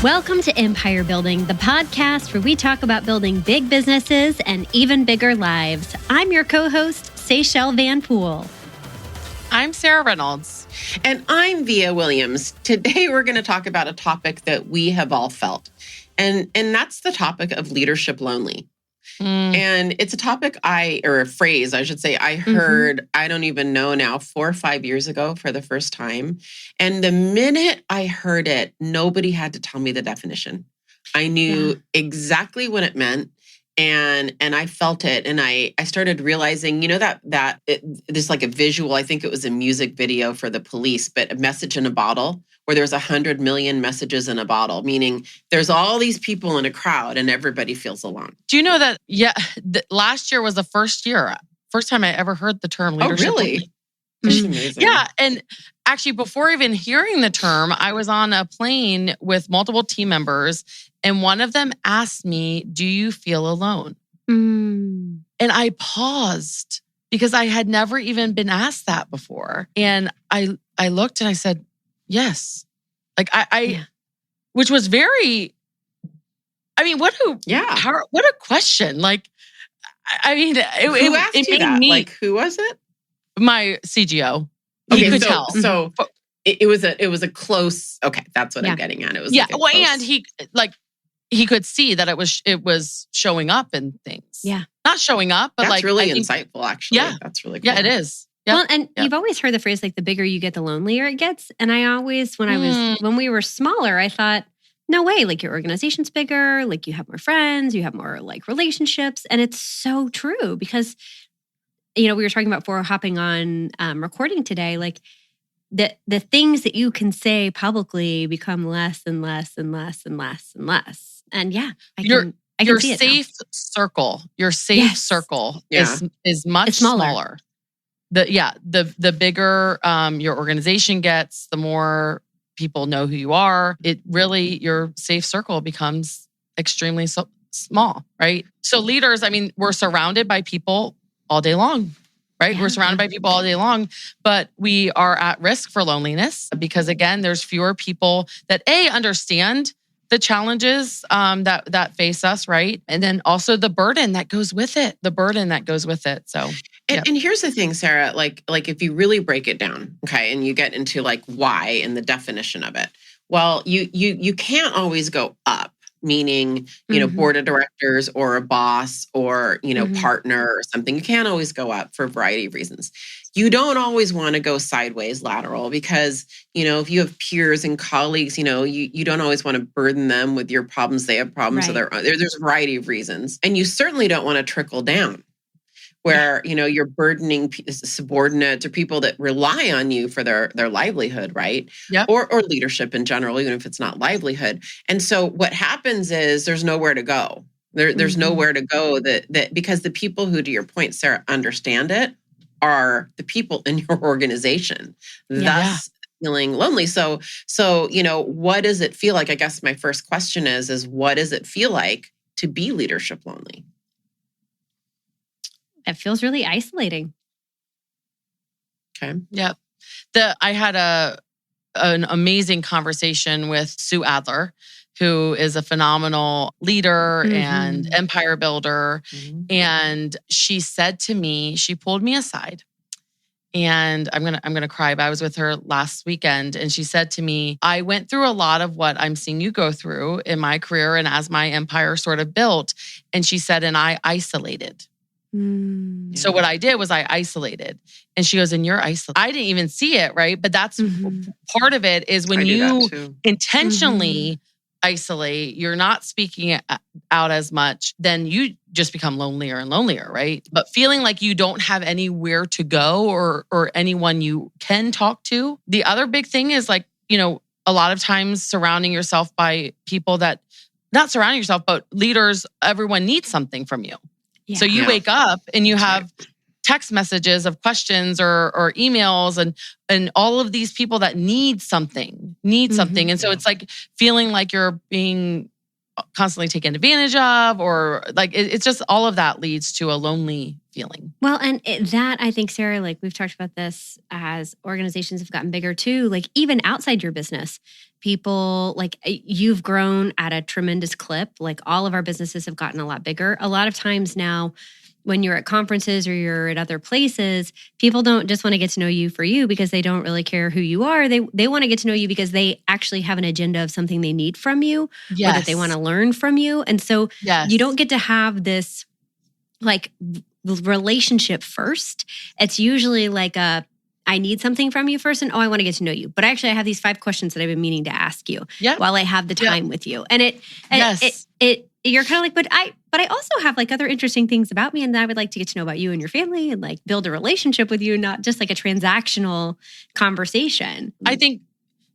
Welcome to Empire Building, the podcast where we talk about building big businesses and even bigger lives. I'm your co-host, Seychelle Van Poole. I'm Sarah Reynolds. And I'm Via Williams. Today, we're going to talk about a topic that we have all felt. And that's the topic of leadership lonely. And it's a topic or a phrase, I should say, I heard, I don't even know now, 4 or 5 years ago for the first time. And the minute I heard it, nobody had to tell me the definition. I knew exactly what it meant. And I felt it. And I started realizing, there's like a visual, I think it was a music video for the police, but a message in a bottle where there's 100 million messages in a bottle, meaning there's all these people in a crowd and everybody feels alone. Do you know that? Yeah, last year was the first time I ever heard the term leadership. Oh, really? That's amazing. Yeah. And actually, before even hearing the term, I was on a plane with multiple team members, and one of them asked me, "Do you feel alone?" And I paused because I had never even been asked that before. And I looked and I said, yes. Like which was very, what a question. Like, who asked you that? Like, who was it? My CGO. Okay, He could tell. So it was a close. Okay, that's what I'm getting at. It was and he could see that it was showing up in things. Yeah, not showing up, but that's really insightful. Actually, that's really cool. Yeah, it is. Yep. Well, and you've always heard the phrase like the bigger you get, the lonelier it gets. And I always, when we were smaller, I thought, no way, like your organization's bigger, like you have more friends, you have more like relationships. And it's so true because, we were talking about before hopping on recording today, like the things that you can say publicly become less and less and less and less and less. And I can see it safe now. Circle, your safe circle is much smaller. The bigger your organization gets, the more people know who you are. It really, your safe circle becomes extremely small, right? So leaders, we're surrounded by people all day long, right? We're surrounded by people all day long, but we are at risk for loneliness because again, there's fewer people that understand the challenges that face us, right? And then also the burden that goes with it. So, and here's the thing, Sarah, like if you really break it down, okay, and you get into like why and the definition of it, well, you can't always go up, meaning, board of directors or a boss or, partner or something. You can't always go up for a variety of reasons. You don't always want to go sideways lateral because, if you have peers and colleagues, you don't always want to burden them with your problems. They have problems of their own. There's a variety of reasons. And you certainly don't want to trickle down where, you're burdening subordinates or people that rely on you for their livelihood, right? Yeah. Or leadership in general, even if it's not livelihood. And so what happens is there's nowhere to go. There's nowhere to go that because the people who, to your point, Sarah, understand it are the people in your organization, thus feeling lonely. So, what does it feel like? I guess my first question is what does it feel like to be leadership lonely? It feels really isolating. Okay. Yep. I had an amazing conversation with Sue Adler, who is a phenomenal leader and empire builder. And she said to me, she pulled me aside, and I'm gonna cry, but I was with her last weekend, and she said to me, I went through a lot of what I'm seeing you go through in my career and as my empire sort of built. And she said, and I isolated. So what I did was I isolated. And she goes, and you're isolated. I didn't even see it, right? But that's part of it is when you intentionally isolate, you're not speaking out as much, then you just become lonelier and lonelier, right? But feeling like you don't have anywhere to go or anyone you can talk to. The other big thing is like, a lot of times surrounding yourself by people that, not surrounding yourself, but leaders, everyone needs something from you. Yeah. So you wake up and you have text messages of questions or emails and all of these people that need something. And so it's like feeling like you're being constantly taken advantage of, or like it's just all of that leads to a lonely feeling. Well, and that I think, Sarah, like we've talked about this as organizations have gotten bigger too, like even outside your business, people like you've grown at a tremendous clip. Like all of our businesses have gotten a lot bigger. A lot of times now, when you're at conferences or you're at other places, people don't just want to get to know you for you because they don't really care who you are. They want to get to know you because they actually have an agenda of something they need from you or that they want to learn from you. And so you don't get to have this like relationship first. It's usually like I need something from you first and I want to get to know you. But actually I have these 5 questions that I've been meaning to ask you while I have the time with you. And you're kind of like, but I also have like other interesting things about me and that I would like to get to know about you and your family and like build a relationship with you, not just like a transactional conversation. I think,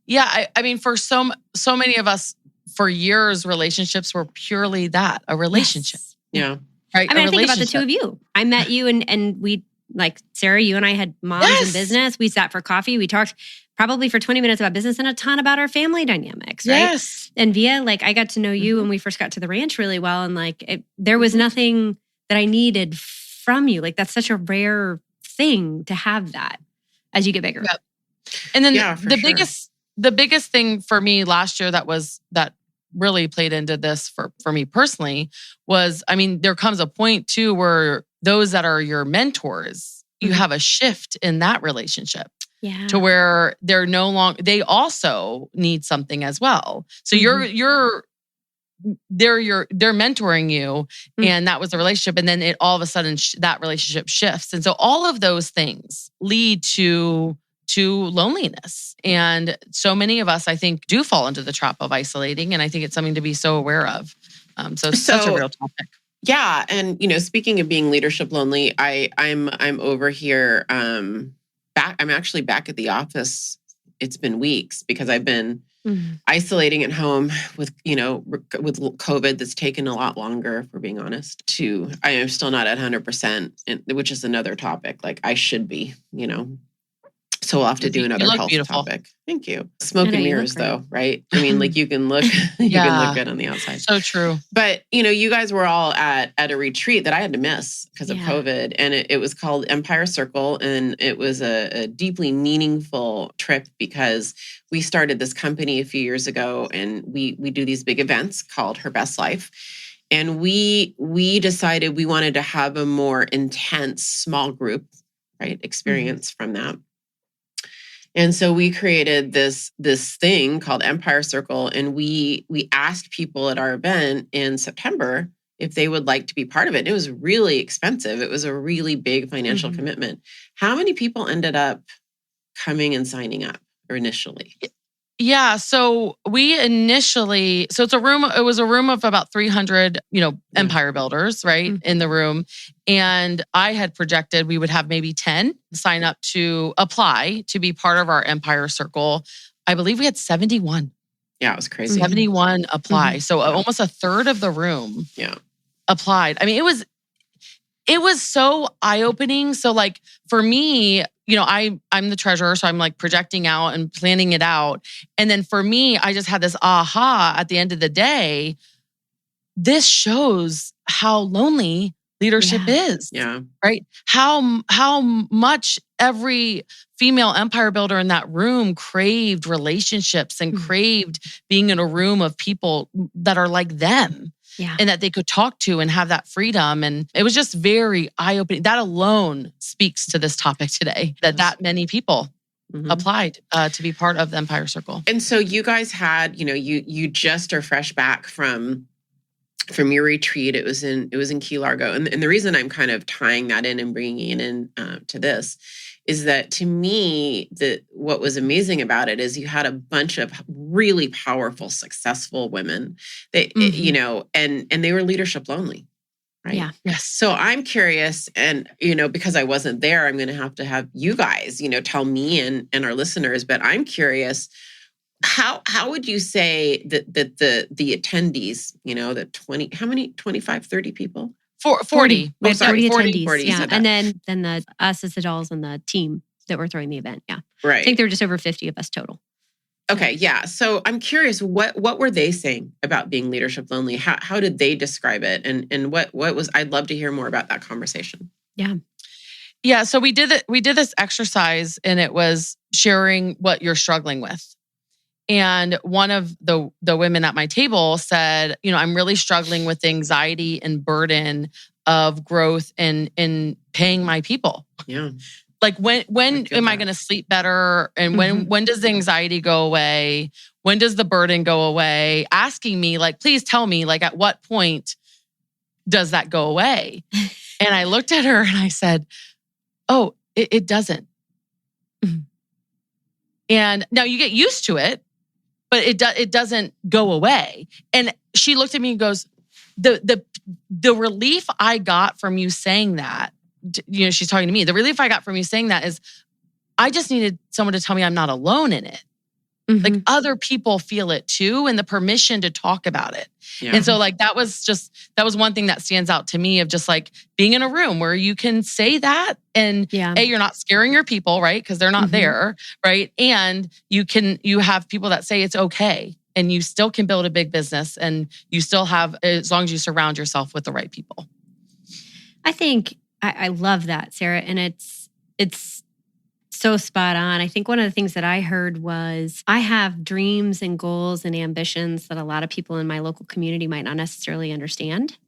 I mean, for so many of us for years, relationships were purely that, a relationship. Yes. Yeah. Right. I mean, I think about the two of you. I met you and we, like Sarah, you and I had moms in business. We sat for coffee. We talked probably for 20 minutes about business and a ton about our family dynamics, right? Yes. And Via, like I got to know you when we first got to the ranch really well. And like there was nothing that I needed from you. Like that's such a rare thing to have that as you get bigger. Yep. And then the biggest thing for me last year that really played into this for me personally was, I mean, there comes a point too where those that are your mentors, you have a shift in that relationship to where they're no longer, they also need something as well. So they're mentoring you and that was the relationship. And then it all of a sudden that relationship shifts. And so all of those things lead to loneliness. And so many of us, I think, do fall into the trap of isolating. And I think it's something to be so aware of. So it's such a real topic. Yeah. And, speaking of being leadership lonely, I'm over here, I'm actually back at the office. It's been weeks because I've been isolating at home with COVID that's taken a lot longer, if we're being honest, I am still not at 100%, which is another topic. Like I should be, So we'll have to do another health topic. Thank you. Smoke and mirrors though, right? I mean, like you can look, you can look good on the outside. So true. But, you guys were all at a retreat that I had to miss because of COVID. And it was called Empire Circle. And it was a deeply meaningful trip because we started this company a few years ago and we do these big events called Her Best Life. And we decided we wanted to have a more intense small group, right, experience from that. And so we created this thing called Empire Circle, and we asked people at our event in September if they would like to be part of it. And it was really expensive. It was a really big financial commitment. How many people ended up coming and signing up initially? Yeah. So we initially, it was a room of about 300, empire builders, right, in the room. And I had projected we would have maybe 10 sign up to apply to be part of our Empire Circle. I believe we had 71. Yeah, it was crazy. 71 apply. So almost a third of the room applied. I mean, it was so eye-opening. So like for me, I'm the treasurer, so I'm like projecting out and planning it out. And then for me, I just had this aha at the end of the day. This shows how lonely leadership is. Yeah. Right? How much every female empire builder in that room craved relationships and craved being in a room of people that are like them. Yeah. And that they could talk to and have that freedom. And it was just very eye-opening. That alone speaks to this topic today, that many people applied to be part of the Empire Circle. And so you guys had, you just are fresh back from your retreat. It was in Key Largo. And the reason I'm kind of tying that in and bringing it in to this is that to me, what was amazing about it is you had a bunch of really powerful, successful women that, and they were leadership lonely, right? Yeah. Yes. So I'm curious, and, because I wasn't there, I'm going to have you guys, tell me and our listeners, but I'm curious, how would you say that the attendees, the 20, how many, 25, 30 people? 40. We have 40 attendees. 40, yeah. And then us as the dolls and the team that were throwing the event. Yeah. Right. I think there were just over 50 of us total. Okay. Yeah. So I'm curious, what were they saying about being leadership lonely? How did they describe it? And what was, I'd love to hear more about that conversation. Yeah. Yeah. So we did this exercise, and it was sharing what you're struggling with. And one of the women at my table said, I'm really struggling with the anxiety and burden of growth and in paying my people. Yeah. Like when am I going to sleep better? And when does the anxiety go away? When does the burden go away? Asking me, like, please tell me, like, at what point does that go away? And I looked at her and I said, oh, it doesn't. And now you get used to it, but it doesn't go away. And she looked at me and goes, the relief I got from you saying that, she's talking to me. The relief I got from you saying that is I just needed someone to tell me I'm not alone in it. Like other people feel it too, and the permission to talk about it. Yeah. And so like that was one thing that stands out to me of just like being in a room where you can say that and you're not scaring your people, right? Because they're not there, right? And you have people that say it's okay, and you still can build a big business, and you still have, as long as you surround yourself with the right people. I think I love that, Sarah, and it's so spot on. I think one of the things that I heard was I have dreams and goals and ambitions that a lot of people in my local community might not necessarily understand.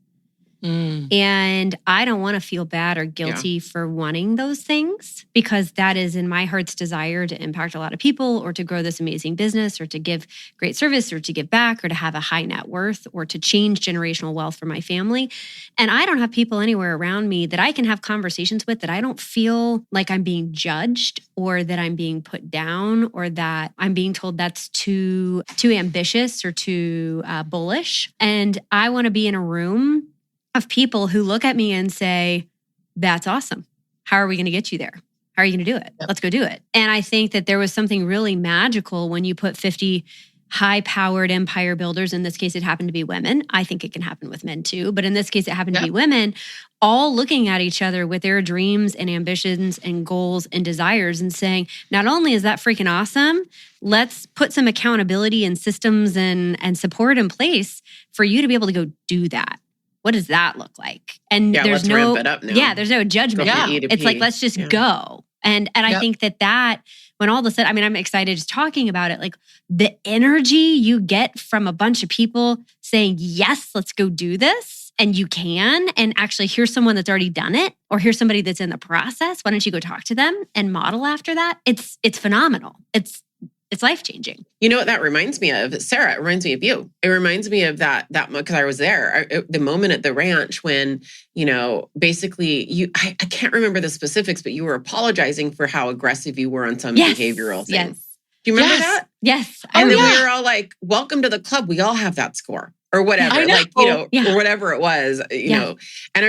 And I don't want to feel bad or guilty for wanting those things, because that is in my heart's desire to impact a lot of people, or to grow this amazing business, or to give great service, or to give back, or to have a high net worth, or to change generational wealth for my family. And I don't have people anywhere around me that I can have conversations with that I don't feel like I'm being judged, or that I'm being put down, or that I'm being told that's too ambitious or too bullish. And I want to be in a room of people who look at me and say, that's awesome. How are we going to get you there? How are you going to do it? Let's go do it. And I think that there was something really magical when you put 50 high-powered empire builders, in this case, it happened to be women. I think it can happen with men too, but in this case, it happened to be women, all looking at each other with their dreams and ambitions and goals and desires, and saying, not only is that freaking awesome, let's put some accountability and systems and support in place for you to be able to go do that. What does that look like? And there's no, there's no judgment. It's like, let's just go. And I think that when all of a sudden, I mean, I'm excited just talking about it, like the energy you get from a bunch of people saying, yes, let's go do this. And you can, and actually here's someone that's already done it, or here's somebody that's in the process. Why don't you go talk to them and model after that? It's phenomenal. It's life-changing. You know what that reminds me of? Sarah, it reminds me of you. It reminds me of that because I was there. The moment at the ranch when, basically I can't remember the specifics, but you were apologizing for how aggressive you were on some behavioral things. Yes. Do you remember that? Yes. And then we were all like, welcome to the club. We all have that score. Or whatever, or whatever it was, know. And I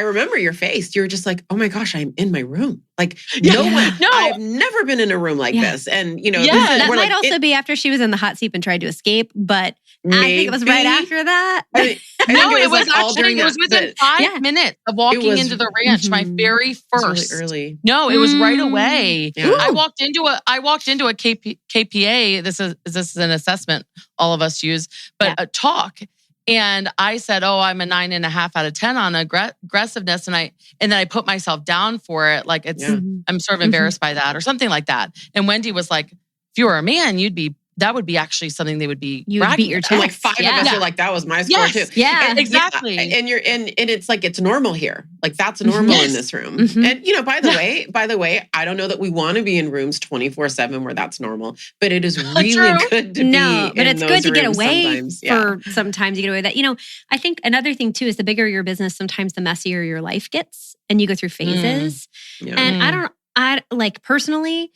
remember your face. You were just like, "Oh my gosh, I'm in my room." Like I've never been in a room like this. And that might also be after she was in the hot seat and tried to escape, but maybe. I think it was right after that. It was within 5 minutes of walking into the ranch. My very first. Really early. No, it was right away. Yeah. I walked into a KPA. This is an assessment all of us use, but a talk. And I said, I'm a 9.5 out of 10 on aggressiveness. And then I put myself down for it. Like I'm sort of embarrassed by that or something like that. And Wendy was like, if you were a man, that would be actually something they would be. You would beat your chest. Like 5 of us are like, that was my score too. Yeah, and, exactly. And it's like, it's normal here. Like that's normal in this room. And by the way, I don't know that we want to be in rooms 24/7 where that's normal, but it is really good to be. No, but it's good to get away sometimes. Sometimes you get away with that. I think another thing too is the bigger your business, sometimes the messier your life gets, and you go through phases. And I personally,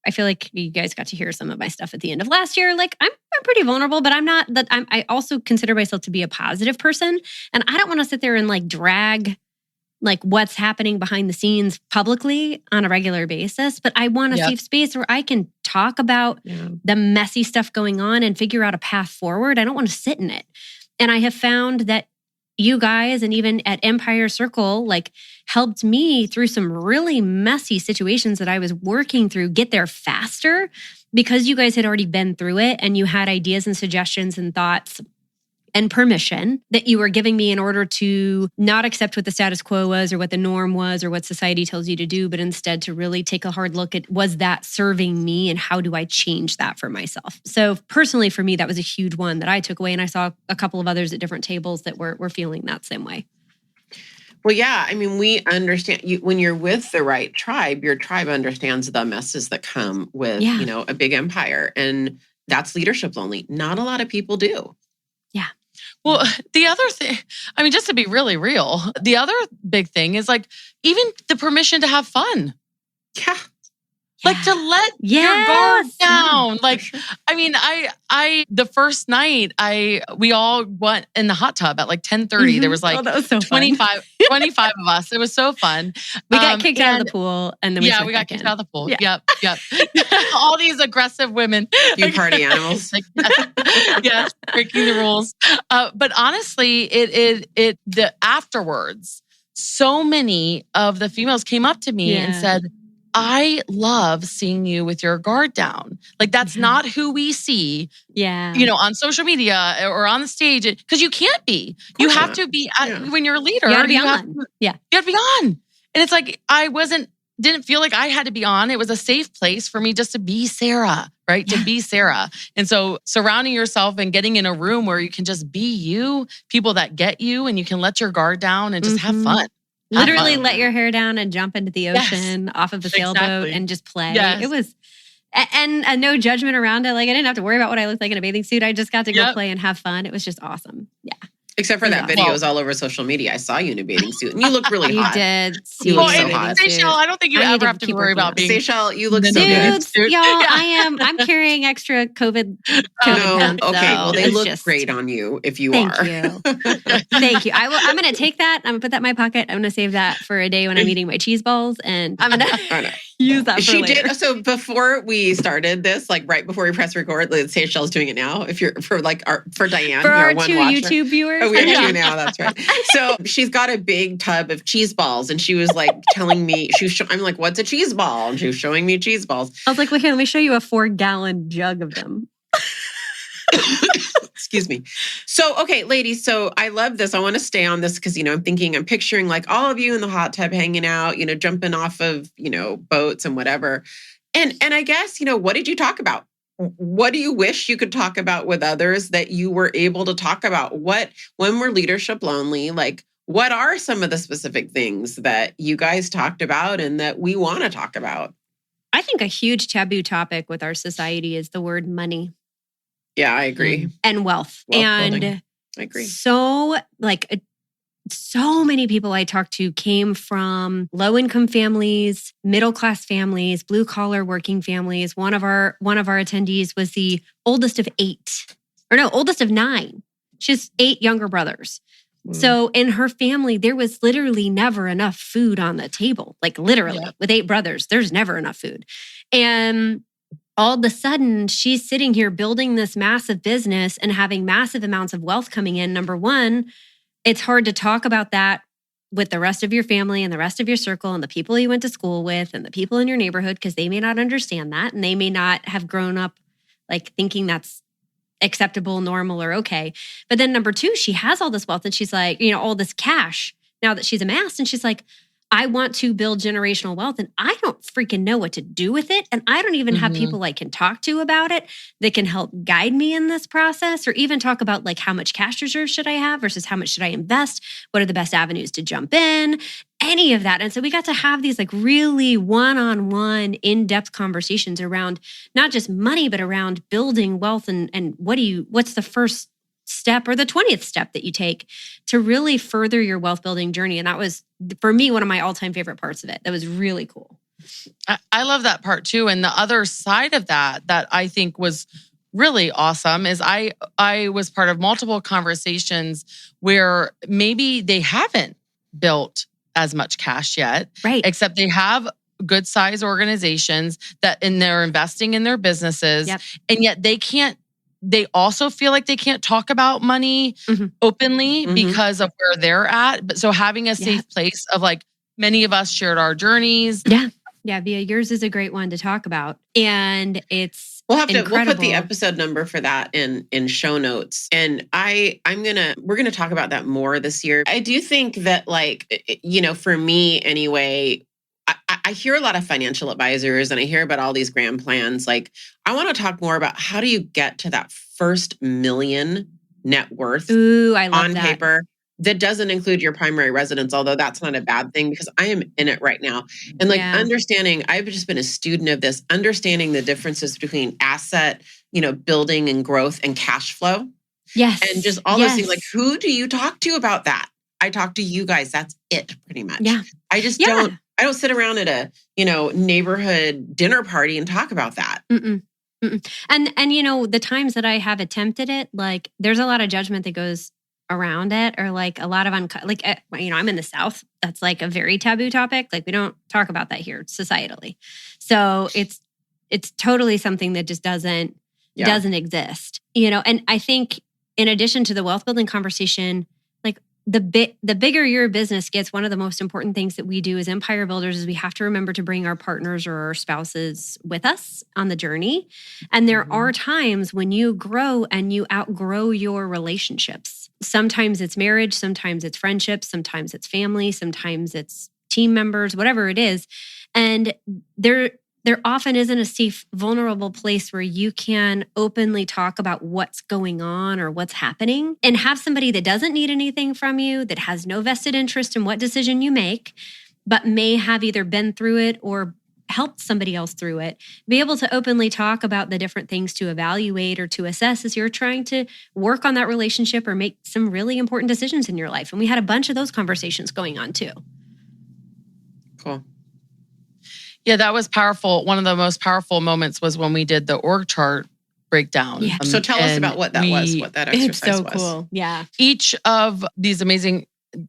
I feel like you guys got to hear some of my stuff at the end of last year. Like I'm pretty vulnerable, but I'm not that. I also consider myself to be a positive person, and I don't want to sit there and like drag like what's happening behind the scenes publicly on a regular basis. But I want a safe space where I can talk about the messy stuff going on and figure out a path forward. I don't want to sit in it, and I have found that you guys, and even at Empire Circle, like helped me through some really messy situations that I was working through get there faster, because you guys had already been through it and you had ideas and suggestions and thoughts and permission that you were giving me in order to not accept what the status quo was or what the norm was or what society tells you to do, but instead to really take a hard look at, was that serving me and how do I change that for myself? So personally for me, that was a huge one that I took away. And I saw a couple of others at different tables that were feeling that same way. Well, yeah. I mean, we understand when you're with the right tribe, your tribe understands the messes that come with, a big empire. And that's leadership lonely. Not a lot of people do. Yeah. Well, the other thing, I mean, just to be really real, the other big thing is like even the permission to have fun. Yeah. Like to let your guard down. Like, I mean, the first night we all went in the hot tub at like 10:30. There was like that was so 25 of us. It was so fun. We got kicked out of the pool and then we got kicked out of the pool. Yeah. Yep. All these aggressive women. You party animals. Like, yes, breaking the rules. But honestly, the afterwards, so many of the females came up to me and said, I love seeing you with your guard down. Like that's not who we see, on social media or on the stage. Because you can't be. You have to be, when you're a leader, you have to be on. You have to be on. And it's like, didn't feel like I had to be on. It was a safe place for me just to be Sarah, right? To be Sarah. And so surrounding yourself and getting in a room where you can just be you, people that get you, and you can let your guard down and just have fun. Literally let your hair down and jump into the ocean off of a sailboat and just play. Yes. It was, and no judgment around it. Like I didn't have to worry about what I looked like in a bathing suit. I just got to go play and have fun. It was just awesome. Yeah. Except for that video was all over social media. I saw you in a bathing suit and you look really hot. You did. You look so hot. Seychelle, I don't think you ever have to worry about being... Seychelle, you look so good. good. Y'all, I'm carrying extra COVID pants, okay, well, they look just great on you if you Thank are. you. Thank you. I'm going to take that. I'm going to put that in my pocket. I'm going to save that for a day when I'm eating my cheese balls and I'm going to use that for later. Did. So before we started this, like right before we press record, Seychelle's doing it now. If you're for Diane, for our one two watcher. YouTube viewers. Oh, we have two now. That's right. So she's got a big tub of cheese balls, and she was like telling me, I'm like, "What's a cheese ball?" And she was showing me cheese balls. I was like, "Well, here, let me show you a 4-gallon jug of them." Excuse me. So, okay, ladies, so I love this. I want to stay on this because, I'm picturing like all of you in the hot tub hanging out, jumping off of, boats and whatever. And I guess, what did you talk about? What do you wish you could talk about with others that you were able to talk about? When we're leadership lonely, like what are some of the specific things that you guys talked about and that we want to talk about? I think a huge taboo topic with our society is the word money. Yeah, I agree. And wealth building. I agree. So many people I talked to came from low-income families, middle-class families, blue-collar working families. One of our attendees was the oldest of 9. She has 8 younger brothers. So in her family, there was literally never enough food on the table. Like literally, with 8 brothers, there's never enough food. And all of a sudden, she's sitting here building this massive business and having massive amounts of wealth coming in. Number one, it's hard to talk about that with the rest of your family and the rest of your circle and the people you went to school with and the people in your neighborhood because they may not understand that and they may not have grown up like thinking that's acceptable, normal, or okay. But then number 2, she has all this wealth and she's like, all this cash now that she's amassed. And she's like, I want to build generational wealth and I don't freaking know what to do with it. And I don't even have people I can talk to about it that can help guide me in this process or even talk about like how much cash reserves should I have versus how much should I invest? What are the best avenues to jump in? Any of that. And so we got to have these like really one-on-one in-depth conversations around not just money, but around building wealth and what's the first step or the 20th step that you take to really further your wealth building journey. And that was, for me, one of my all-time favorite parts of it. That was really cool. I love that part too. And the other side of that I think was really awesome is I was part of multiple conversations where maybe they haven't built as much cash yet, right? Except they have good size organizations and they're investing in their businesses, and yet they also feel like they can't talk about money openly because of where they're at. But so having a safe place of like many of us shared our journees. Yeah, Via, yours is a great one to talk about. And it's We'll put the incredible. episode number for that in show notes. And we're gonna talk about that more this year. I do think that, like, you know, for me anyway, I hear a lot of financial advisors and I hear about all these grand plans. Like, I want to talk more about how do you get to that first million net worth. Ooh, I love on that. paper. That doesn't include your primary residence, although that's not a bad thing because I am in it right now. And like understanding, I've just been a student of this, understanding the differences between asset, you know, building and growth and cash flow. Yes. And just all those things. Like, who do you talk to about that? I talk to you guys. That's it pretty much. Yeah. I just don't sit around at a, you know, neighborhood dinner party and talk about that. Mm-mm. Mm-mm. And you know, the times that I have attempted it, like there's a lot of judgment that goes around it, or like a lot of you know, I'm in the South. That's like a very taboo topic. Like we don't talk about that here societally. So it's totally something that just doesn't exist, you know? And I think in addition to the wealth building conversation, like the bigger your business gets, one of the most important things that we do as empire builders is we have to remember to bring our partners or our spouses with us on the journey. And there are times when you grow and you outgrow your relationships. Sometimes it's marriage, sometimes it's friendships, sometimes it's family, sometimes it's team members, whatever it is. And there often isn't a safe, vulnerable place where you can openly talk about what's going on or what's happening and have somebody that doesn't need anything from you, that has no vested interest in what decision you make, but may have either been through it or helped somebody else through it, be able to openly talk about the different things to evaluate or to assess as you're trying to work on that relationship or make some really important decisions in your life. And we had a bunch of those conversations going on too. Cool. Yeah, that was powerful. One of the most powerful moments was when we did the org chart breakdown. Yeah. So tell us about what that was, what that exercise was. It's so cool. Yeah. Each of these amazing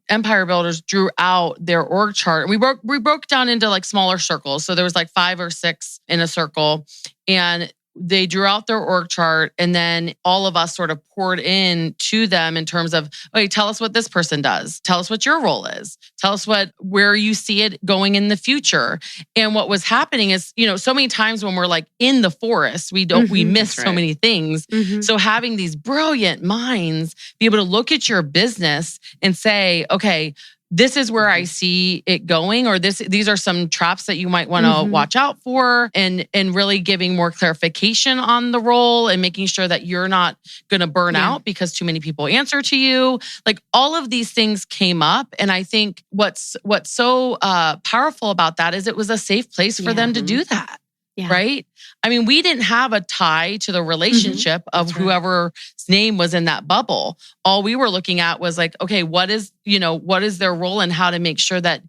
empire builders drew out their org chart. We broke down into like smaller circles. So there was like 5 or 6 in a circle, and they drew out their org chart, and then all of us sort of poured in to them in terms of, okay, tell us what this person does. Tell us what your role is. Tell us where you see it going in the future. And what was happening is, you know, so many times when we're like in the forest, we miss so many things. So having these brilliant minds be able to look at your business and say, okay, this is where I see it going, or these are some traps that you might want to watch out for, and really giving more clarification on the role and making sure that you're not going to burn out because too many people answer to you. Like all of these things came up. And I think what's so powerful about that is it was a safe place for them to do that. Yeah. Right? I mean, we didn't have a tie to the relationship of whoever's name was in that bubble. All we were looking at was like, okay, what is their role and how to make sure that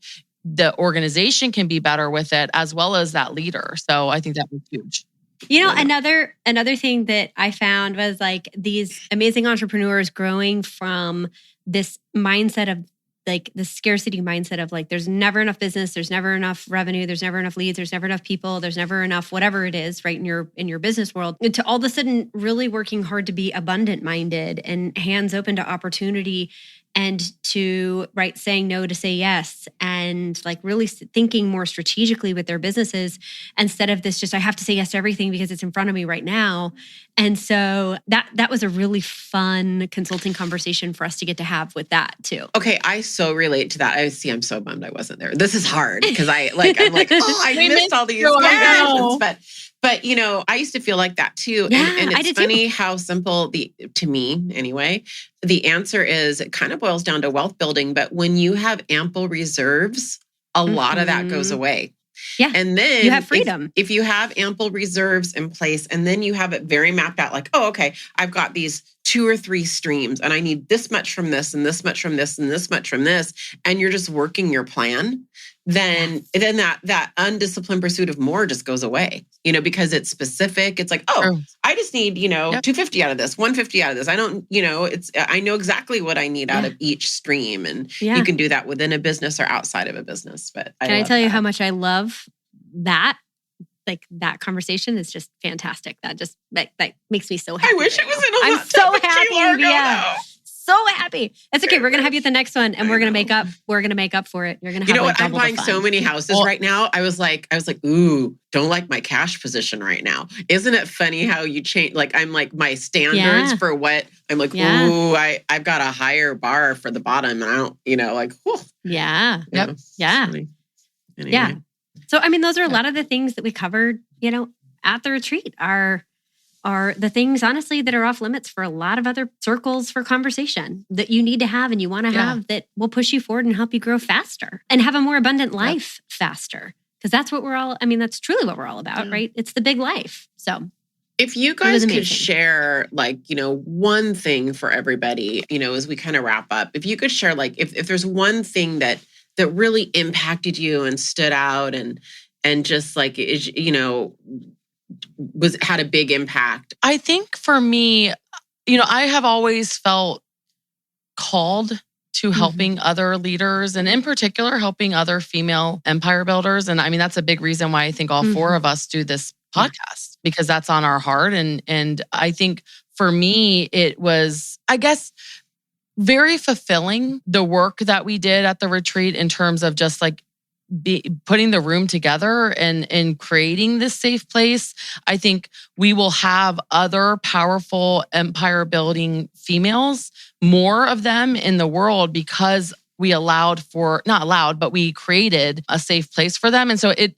the organization can be better with it, as well as that leader. So I think that was huge. You know, another thing that I found was like these amazing entrepreneurs growing from this mindset of like the scarcity mindset of like, there's never enough business, there's never enough revenue, there's never enough leads, there's never enough people, there's never enough whatever it is, right, in your business world, to all of a sudden really working hard to be abundant minded and hands open to opportunity, and to saying no to say yes, and like really thinking more strategically with their businesses instead of this just I have to say yes to everything because it's in front of me right now. And so that was a really fun consulting conversation for us to get to have with that too. Okay, I so relate to that. I'm so bummed I wasn't there. This is hard because I'm like, oh, I missed all these conversations, but you know, I used to feel like that too. Yeah, and it's funny how simple to me anyway, the answer is it kind of boils down to wealth building. But when you have ample reserves, a lot of that goes away. Yeah. And then you have freedom. If you have ample reserves in place and then you have it very mapped out, like, oh, okay, I've got these 2 or 3 streams and I need this much from this and this much from this and this much from this, and you're just working your plan, then that undisciplined pursuit of more just goes away, you know, because it's specific. It's like, oh, I just need, you know, 250 out of this, 150 out of this. I don't, you know, I know exactly what I need out of each stream. And you can do that within a business or outside of a business. But can I tell you how much I love that? Like that conversation is just fantastic. That just that makes me so happy. I wish it was in a I'm so happy. Yeah. So happy. It's okay. We're going to have you at the next one and we're going to make up for it. You're going to have what? I'm double the buying fun. so many houses right now. I was like, ooh, don't like my cash position right now. Isn't it funny how you change? Like, I'm like my standards for what I'm like, ooh, I've got a higher bar for the bottom. And I don't, like, whew. Yeah. Yep. Yeah. Anyway. Yeah. So, I mean, those are a lot of the things that we covered, at the retreat are the things, honestly, that are off limits for a lot of other circles for conversation that you need to have and you want to have that will push you forward and help you grow faster and have a more abundant life faster. Because that's what that's truly what we're all about, right? It's the big life. So if you guys could share one thing for everybody, as we kind of wrap up, if you could share if there's one thing that really impacted you and stood out and just had a big impact. I think for me, I have always felt called to helping other leaders and in particular, helping other female empire builders. And I mean, that's a big reason why I think all four of us do this podcast because that's on our heart. And I think for me, it was, I guess, very fulfilling the work that we did at the retreat in terms of just putting the room together and creating this safe place. I think we will have other powerful empire building females, more of them in the world because we we created a safe place for them. And so it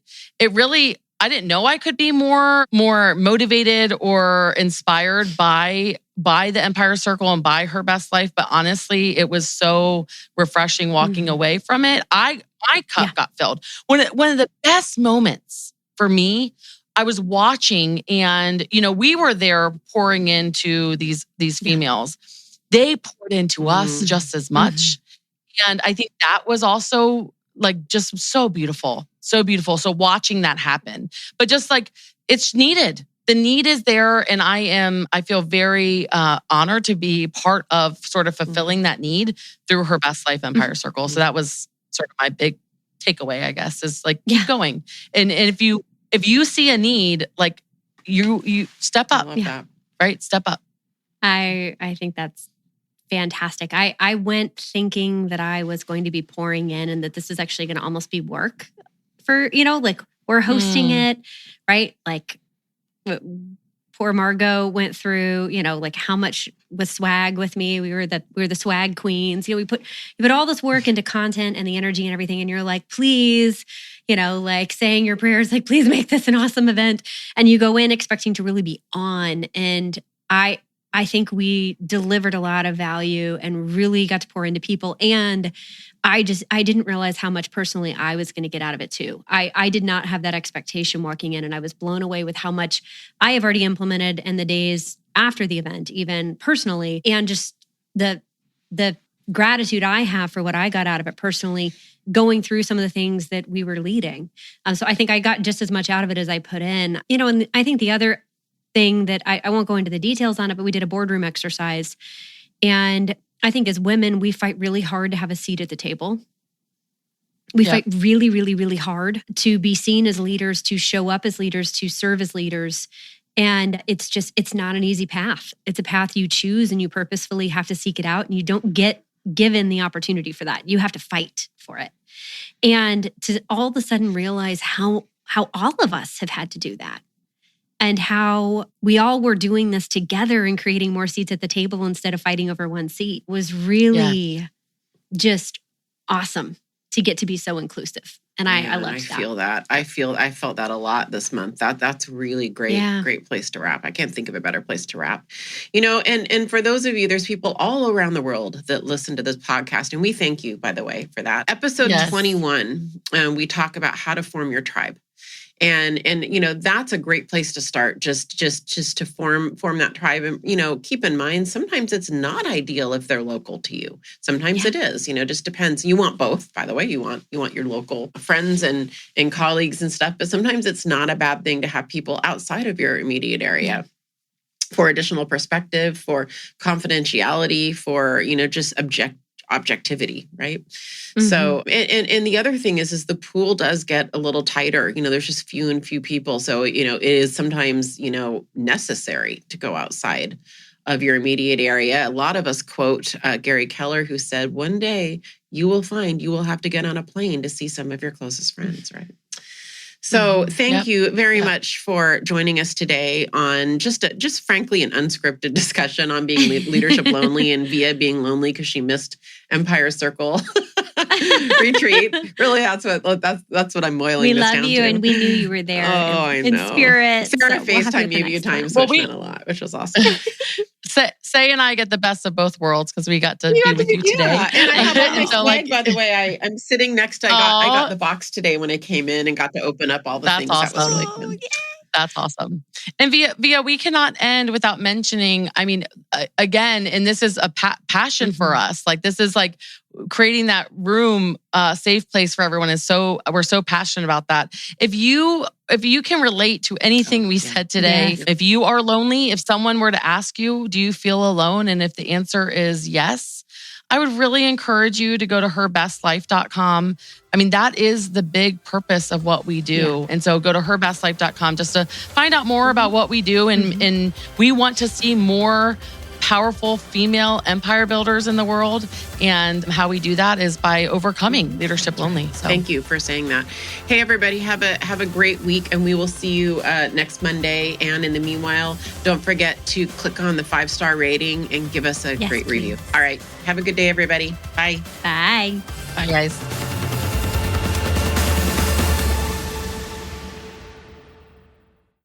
really, I didn't know I could be more motivated or inspired by the Empire Circle and by Her Best Life. But honestly, it was so refreshing walking away from it. My cup got filled. One of the best moments for me, I was watching and, we were there pouring into these females. They poured into us just as much. And I think that was also just so beautiful, so beautiful. So watching that happen, but just it's needed. The need is there. And I feel very honored to be part of sort of fulfilling that need through Her Best Life Empire Circle. So that was sort of my big takeaway, I guess, is keep going. And if you see a need, you step up, right? Step up. I think that's fantastic. I went thinking that I was going to be pouring in and that this is actually going to almost be work for, we're hosting it, right? Poor Margot went through, how much was swag with me. We were the swag queens. We put all this work into content and the energy and everything. And you're like, please, saying your prayers, please make this an awesome event. And you go in expecting to really be on. And I think we delivered a lot of value and really got to pour into people. And I didn't realize how much personally I was going to get out of it too. I did not have that expectation walking in, and I was blown away with how much I have already implemented in the days after the event, even personally, and just the gratitude I have for what I got out of it personally, going through some of the things that we were leading. So I think I got just as much out of it as I put in. And I think the other thing that I won't go into the details on it, but we did a boardroom exercise. And I think as women, we fight really hard to have a seat at the table. We fight really, really, really hard to be seen as leaders, to show up as leaders, to serve as leaders. And it's not an easy path. It's a path you choose and you purposefully have to seek it out. And you don't get given the opportunity for that. You have to fight for it. And to all of a sudden realize how all of us have had to do that. And how we all were doing this together and creating more seats at the table instead of fighting over one seat was really just awesome to get to be so inclusive. And I loved that. I feel that. I felt that a lot this month. That's really great place to wrap. I can't think of a better place to wrap. And for those of you, there's people all around the world that listen to this podcast. And we thank you, by the way, for that. Episode 21, we talk about how to form your tribe. And that's a great place to start, just to form that tribe. And, keep in mind, sometimes it's not ideal if they're local to you. Sometimes it is, just depends. You want both, by the way. You want your local friends and colleagues and stuff. But sometimes it's not a bad thing to have people outside of your immediate area for additional perspective, for confidentiality, for, just objectivity, right? Mm-hmm. So, and the other thing is the pool does get a little tighter. There's just few people. So, it is sometimes, necessary to go outside of your immediate area. A lot of us quote Gary Keller, who said, one day you will find you will have to get on a plane to see some of your closest friends, right? So thank you very much for joining us today on just frankly an unscripted discussion on being leadership lonely, and Via being lonely because she missed Empire Circle retreat. Really, that's what I'm boiling this down to. We love you, and we knew you were there. In spirit. Sarah FaceTimed me a few times, which meant a lot, which was awesome. Say and I get the best of both worlds because we got to be with you today. And I have my swag, by the way. I'm sitting next to. I got the box today when I came in and got to open up all the things. Awesome. That was really fun. That's awesome. And Via, we cannot end without mentioning, I mean, again, and this is a passion for us. Like, this is like creating that room, safe place for everyone we're so passionate about that. If you can relate to anything we said today, if you are lonely, if someone were to ask you, do you feel alone? And if the answer is yes, I would really encourage you to go to herbestlife.com. I mean, that is the big purpose of what we do. And so go to herbestlife.com just to find out more about what we do. And we want to see more powerful female empire builders in the world. And how we do that is by overcoming leadership lonely. So thank you for saying that. Hey, everybody, have a great week, and we will see you next Monday. And in the meanwhile, don't forget to click on the 5-star rating and give us a great review. All right. Have a good day, everybody. Bye. Bye. Bye, guys.